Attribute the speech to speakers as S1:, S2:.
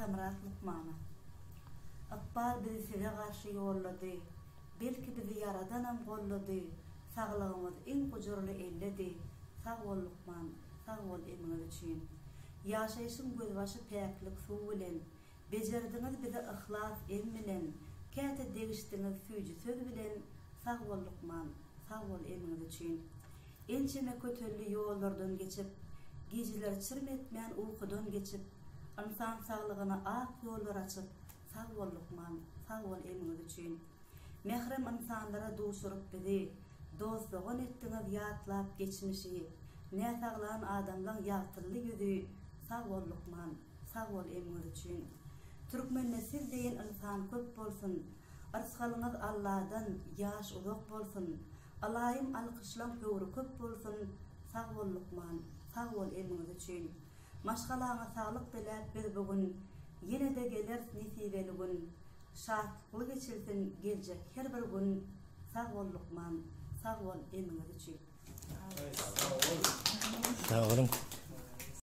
S1: Samrat Lukman'a. Akbal bizi size karşı yolladı. Belki bizi yaradanam golladı. Sağlığımız en kucurlu elledi. Sağ ol Lukman, sağ ol eminiz için. Yaşayışın gözbaşı peklik su bilen. Becerdiniz bize ihlas em bilen. Kete degiştiniz süycü söz bilen. Sağ ol Lukman, sağ ol eminiz için. Ençeme kötülü yollardan geçip, geceler çırmetmeyen uykudan geçip, insan sağlığına ak yollar açıp, sağ ol Lukman, sağ ol eminiz için. Mehrem insanlara duşurup bizi, dostluğun ettiniz yatlap geçmişi, ne sağlayan adamdan yağtırlı yüzü, sağ ol Lukman, sağ ol eminiz için. Türkmen'de siz deyin insan köp bolsun, arskalınız Allah'dan yaş uzak bolsun, alayım alkışlan hüvru köp bolsun, sağ ol Lukman, sağ ol eminiz için. Maşgalağına sağlık dilep bir bugün, yine de gelir nisibeli gün, şartlı geçilsin gelecek her bir gün, sağ ol Lukman, sağ ol eminiz için.
S2: Sağ olun.